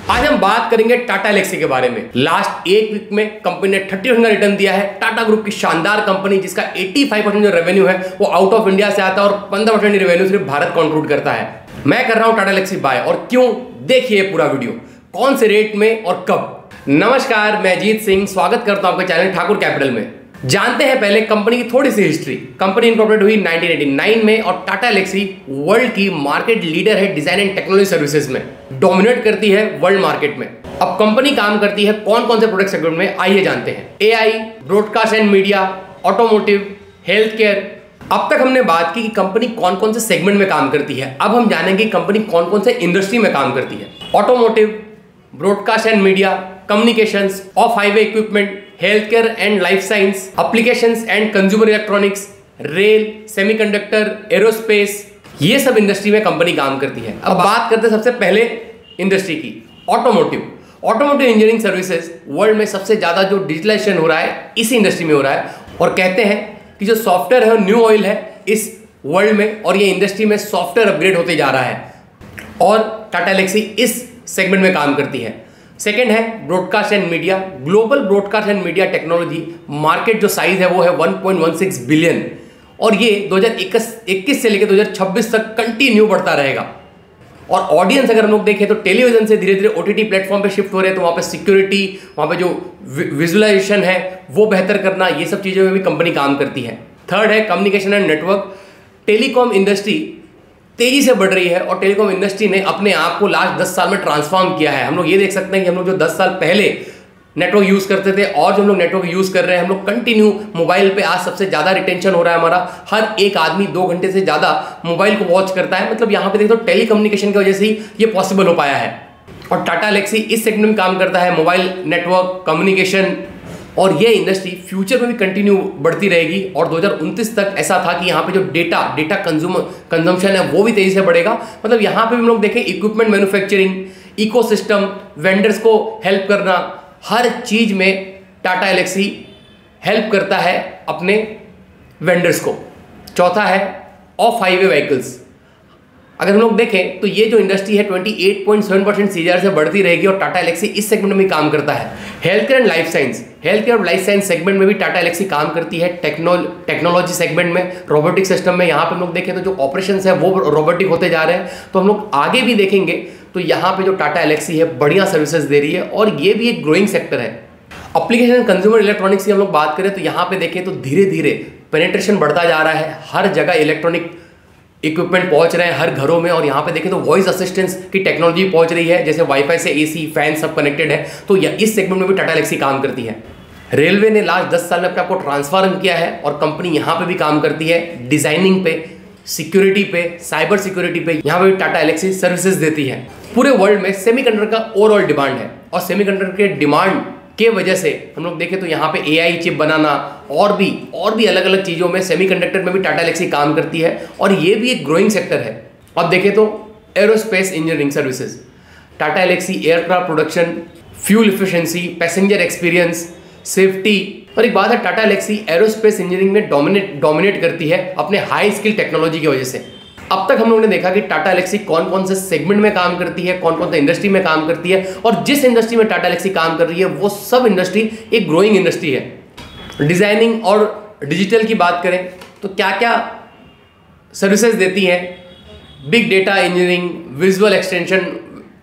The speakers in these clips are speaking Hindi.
आज हम बात करेंगे टाटा एल्क्सी के बारे में। लास्ट एक वीक में कंपनी ने 30% का रिटर्न दिया है। टाटा ग्रुप की शानदार कंपनी जिसका 85% जो रेवेन्यू है वो आउट ऑफ इंडिया से आता है और 15% रेवेन्यू सिर्फ भारत कंट्रीब्यूट करता है। मैं कर रहा हूं टाटा एल्क्सी बाय, और क्यों, देखिए पूरा वीडियो, कौन से रेट में और कब। नमस्कार, मैं अजीत सिंह स्वागत करता हूं आपके चैनल ठाकुर कैपिटल में। जानते हैं पहले कंपनी की थोड़ी सी हिस्ट्री। कंपनी इनकॉर्पोरेट हुई 1989 में और टाटा एल्क्सी वर्ल्ड की मार्केट लीडर है डिजाइन एंड टेक्नोलॉजी सर्विसेज में, डोमिनेट करती है वर्ल्ड मार्केट में। अब कंपनी काम करती है कौन कौन से प्रोडक्ट सेगमेंट में, आइए जानते हैं। AI, broadcast and media, automotive, health care. अब तक हमने बात की कि कंपनी कौन कौन से सेगमेंट में काम करती है। अब हम जानेंगे कंपनी कौन कौन से इंडस्ट्री में काम करती है। Automotive, broadcast and media, communications, of highway equipment, health care and life science, applications and consumer electronics, rail, semiconductor, aerospace, ये सब इंडस्ट्री में कंपनी काम करती है। अब बात करते हैं सबसे पहले इंडस्ट्री की, automotive. Automotive engineering services world में सबसे ज्यादा जो डिजिटलाइजेशन हो रहा है इसी इंडस्ट्री में हो रहा है, और कहते हैं कि जो सॉफ्टवेयर है न्यू ऑयल है इस वर्ल्ड में, और ये इंडस्ट्री में सॉफ्टवेयर अपग्रेड होते जा रहा है, और टाटा एल्क्सी इस सेगमेंट में काम करती है। सेकेंड है broadcast and media. Global broadcast and media technology market जो साइज है वो है 1.16 बिलियन, और ये 2021 से लेकर 2026 तक कंटिन्यू बढ़ता रहेगा। और ऑडियंस अगर हम लोग देखें तो टेलीविजन से धीरे धीरे ओटीटी प्लेटफॉर्म पे शिफ्ट हो रहे हैं, तो वहाँ पे सिक्योरिटी, वहाँ पे जो विजुअलाइजेशन है वो बेहतर करना, ये सब चीज़ों में भी कंपनी काम करती है। थर्ड है communication and network. Telecom industry तेजी से बढ़ रही है और टेलीकॉम इंडस्ट्री ने अपने आप को लास्ट 10 साल में ट्रांसफॉर्म किया है। हम लोग ये देख सकते हैं कि हम लोग जो 10 साल पहले नेटवर्क यूज करते थे और जो हम लोग नेटवर्क यूज कर रहे हैं, हम लोग कंटिन्यू मोबाइल पे आज सबसे ज्यादा रिटेंशन हो रहा है हमारा। हर एक आदमी 2 घंटे से ज्यादा मोबाइल को वॉच करता है। मतलब यहाँ पे देखो तो टेलीकम्युनिकेशन की वजह से ही ये पॉसिबल हो पाया है। और टाटा एल्क्सी इस सेगमेंट में काम करता है, मोबाइल नेटवर्क, कम्युनिकेशन, और ये इंडस्ट्री फ्यूचर में भी कंटिन्यू बढ़ती रहेगी। और 2029 तक ऐसा था कि यहाँ पे जो डेटा कंजम्पशन है वो भी तेजी से बढ़ेगा। मतलब यहाँ पे भी हम लोग देखें इक्विपमेंट मैन्युफैक्चरिंग, इकोसिस्टम, वेंडर्स को हेल्प करना, हर चीज में टाटा एल्क्सी हेल्प करता है अपने वेंडर्स को। चौथा है ऑफ हाईवे व्हीकल्स। अगर हम लोग देखें तो ये जो इंडस्ट्री है 28.7% सीजीआर से बढ़ती रहेगी, और टाटा एल्क्सी इस सेगमेंट में काम करता है। Health care and life science. Health care और लाइफ साइंस सेगमेंट में भी टाटा एल्क्सी काम करती है। टेक्नोलॉजी सेगमेंट में, रोबोटिक सिस्टम में, यहाँ पे हम लोग देखें तो जो ऑपरेशंस है वो रोबोटिक होते जा रहे हैं। तो हम लोग आगे भी देखेंगे तो यहाँ पे जो टाटा एल्क्सी है बढ़िया सर्विसेज दे रही है, और ये भी एक ग्रोइंग सेक्टर है। एप्लीकेशन कंज्यूमर इलेक्ट्रॉनिक्स की हम लोग बात करें तो यहाँ पे देखें तो धीरे धीरे पेनिट्रेशन बढ़ता जा रहा है। हर जगह इलेक्ट्रॉनिक इक्विपमेंट पहुंच रहे हैं हर घरों में, और यहाँ पे देखें तो वॉइस असिस्टेंस की टेक्नोलॉजी पहुंच रही है, जैसे वाईफाई से एसी, फैन सब कनेक्टेड है। तो इस सेगमेंट में भी टाटा एल्क्सी काम करती है। रेलवे ने लास्ट 10 साल में अपने आपको ट्रांसफॉर्म किया है, और कंपनी यहाँ पे भी काम करती है डिजाइनिंग पे, सिक्योरिटी पे, साइबर सिक्योरिटी पे। यहाँ पे भी टाटा एल्क्सी सर्विसेज देती है। पूरे वर्ल्ड में सेमीकंडक्टर का ओवरऑल डिमांड है, और सेमीकंडक्टर के डिमांड के वजह से हम लोग देखें तो यहाँ पे एआई चिप बनाना और भी अलग अलग चीज़ों में सेमीकंडक्टर में भी टाटा एल्क्सी काम करती है, और ये भी एक ग्रोइंग सेक्टर है। अब देखें तो aerospace engineering services. Tata Elxsi aircraft production, fuel efficiency, passenger experience, safety, और एक बात है टाटा एल्क्सी एरोस्पेस इंजीनियरिंग में डोमिनेट करती है अपने हाई स्किल टेक्नोलॉजी की वजह से। अब तक हम लोगों ने देखा कि टाटा एल्क्सी कौन कौन से सेगमेंट में काम करती है, कौन कौन से इंडस्ट्री में काम करती है, और जिस इंडस्ट्री में टाटा एल्क्सी काम कर रही है वो सब इंडस्ट्री एक ग्रोइंग इंडस्ट्री है। डिजाइनिंग और डिजिटल की बात करें तो क्या क्या सर्विसेज देती है, big data engineering, visual extension,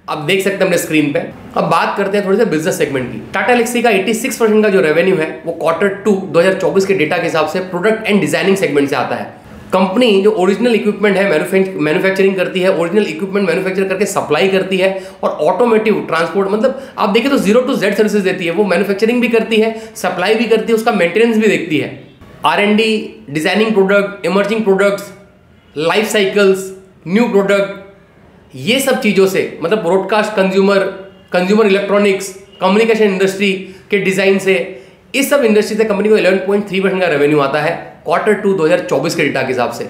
आप देख सकते हैं अपने स्क्रीन पे। अब बात करते हैं थोड़े से बिजनेस सेगमेंट की। टाटा एल्क्सी का 86% का जो रेवेन्यू है वो Q2 2024 के डेटा के हिसाब से प्रोडक्ट एंड डिजाइनिंग सेगमेंट से आता है। कंपनी जो ओरिजिनल इक्विपमेंट है मैन्युफैक्चरिंग करती है, ओरिजिनल इक्विपमेंट मैन्युफैक्चर करके सप्लाई करती है, और ऑटोमोटिव ट्रांसपोर्ट, मतलब आप देखें तो 0 to Z सर्विसेज देती है। वो मैन्युफैक्चरिंग भी करती है, सप्लाई भी करती है, उसका मेंटेनेंस भी देखती है। R&D, designing product, emerging products, life cycles, new product, ये सब चीज़ों से, मतलब broadcast, consumer electronics, communication industry के डिजाइन से, इस सब इंडस्ट्री से कंपनी को 11.3% का रेवेन्यू आता है Q2 2024 के डेटा के हिसाब से।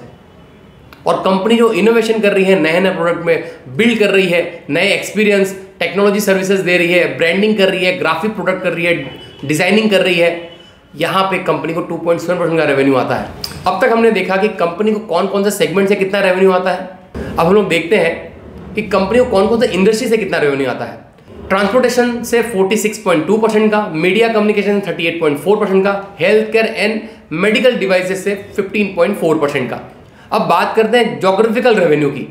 और कंपनी जो इनोवेशन कर रही है, नए नए प्रोडक्ट में बिल्ड कर रही है, नए एक्सपीरियंस, टेक्नोलॉजी सर्विसेज दे रही है, ब्रांडिंग कर रही है, ग्राफिक प्रोडक्ट कर रही है, डिजाइनिंग कर रही है, यहाँ पे कंपनी को 2.7% का रेवेन्यू आता है। अब तक हमने देखा कि कंपनी को कौन कौन से सेगमेंट से कितना रेवेन्यू आता है। अब हम लोग देखते हैं कि कंपनी को कौन कौन से इंडस्ट्री से कितना रेवेन्यू आता है। ट्रांसपोर्टेशन से 46.2% का, मीडिया कम्युनिकेशन 38.4% का, health care and medical devices से 15.4% का। अब बात करते हैं ज्योग्राफिकल रेवेन्यू की,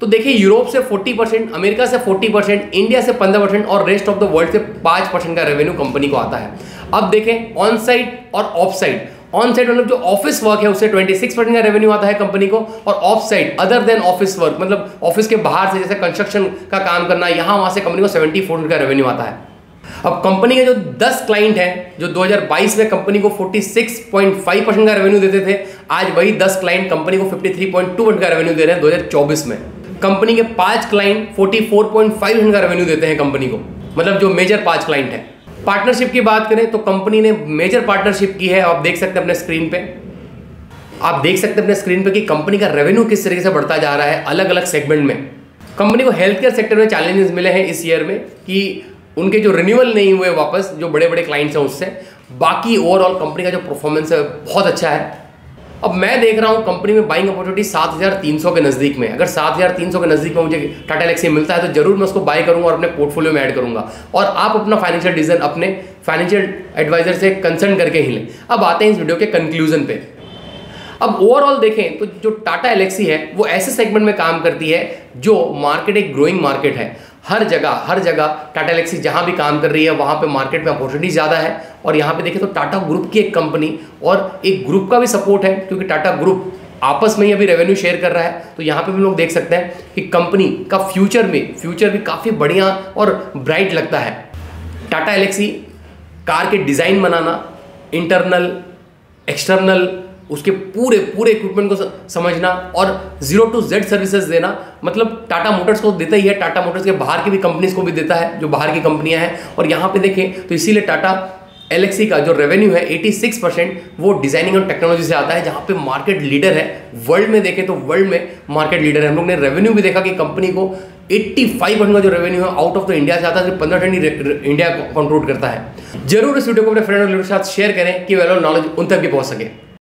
तो देखिए यूरोप से 40%, अमेरिका से 40%, इंडिया से 15% और रेस्ट ऑफ द वर्ल्ड से 5% का रेवेन्यू कंपनी को आता है। अब देखें ऑन साइट और ऑफ साइट। ऑन साइट मतलब जो ऑफिस वर्क है उससे 26% का रेवेन्यू आता है कंपनी को, और of site other than office work मतलब ऑफिस के बाहर से जैसे कंस्ट्रक्शन का काम करना, यहाँ वहाँ से कंपनी को 74% का रेवेन्यू आता है। अब कंपनी के जो 10 क्लाइंट हैं जो 2022 में कंपनी को 46.5% का रेवेन्यू देते थे, आज वही 10 क्लाइंट कंपनी को 53.2% का रेवेन्यू दे रहे हैं 2024 में। कंपनी के 5 क्लाइंट 44.5% का रेवेन्यू देते हैं कंपनी को, मतलब जो मेजर 5 क्लाइंट हैं। पार्टनरशिप की बात करें तो कंपनी ने मेजर पार्टनरशिप की है, आप देख सकते हैं अपने स्क्रीन पे। आप देख सकते हैं अपने स्क्रीन पे कि कंपनी का रेवेन्यू किस तरीके से बढ़ता जा रहा है अलग अलग सेगमेंट में। कंपनी को हेल्थ केयर सेक्टर में चैलेंजेस मिले हैं इस ईयर में कि उनके जो रिन्यूअल नहीं हुए वापस जो बड़े बड़े क्लाइंट्स हैं उससे, बाकी ओवरऑल कंपनी का जो परफॉर्मेंस है बहुत अच्छा है। अब मैं देख रहा हूँ कंपनी में बाइंग अपॉर्चुनिटी 7300 के नज़दीक में। अगर 7300 के नज़दीक में मुझे टाटा एलेक्सी मिलता है तो जरूर मैं उसको बाय करूँगा और अपने पोर्टफोलियो में ऐड करूँगा। और आप अपना फाइनेंशियल डिसीजन अपने फाइनेंशियल एडवाइजर से कंसल्ट करके ही लें। अब आते हैं इस वीडियो के कंक्लूजन पे। अब ओवरऑल देखें तो जो टाटा एलेक्सी है वो ऐसे सेगमेंट में काम करती है जो मार्केट एक ग्रोइंग मार्केट है। हर जगह टाटा एलेक्सी जहां भी काम कर रही है वहां पे मार्केट में अपॉर्चुनिटी ज़्यादा है। और यहाँ पे देखें तो टाटा ग्रुप की एक कंपनी और एक ग्रुप का भी सपोर्ट है, क्योंकि टाटा ग्रुप आपस में ही अभी रेवेन्यू शेयर कर रहा है। तो यहाँ पे भी लोग देख सकते हैं कि कंपनी का फ्यूचर भी काफ़ी बढ़िया और ब्राइट लगता है। टाटा एलेक्सी कार के डिज़ाइन बनाना, इंटरनल एक्सटर्नल उसके पूरे इक्विपमेंट को समझना और 0 to Z सर्विसेज देना, मतलब टाटा मोटर्स को देता ही है, टाटा मोटर्स के बाहर की भी कंपनीज को भी देता है जो बाहर की कंपनियां हैं। और यहाँ पे देखें तो इसीलिए टाटा एलेक्सी का जो रेवेन्यू है 86% वो डिजाइनिंग और टेक्नोलॉजी से आता है, जहाँ पे मार्केट लीडर है। वर्ल्ड में देखें तो वर्ल्ड में मार्केट लीडर है। हम लोग ने रेवेन्यू भी देखा कि कंपनी को 85% का जो रेवेन्यू है आउट ऑफ द इंडिया से आता है, सिर्फ 15% इंडिया कंट्रोल करता है। जरूर इस वीडियो को अपने फ्रेंड और के साथ शेयर करें कि वैल्यूएबल नॉलेज उन तक भी पहुंच सके।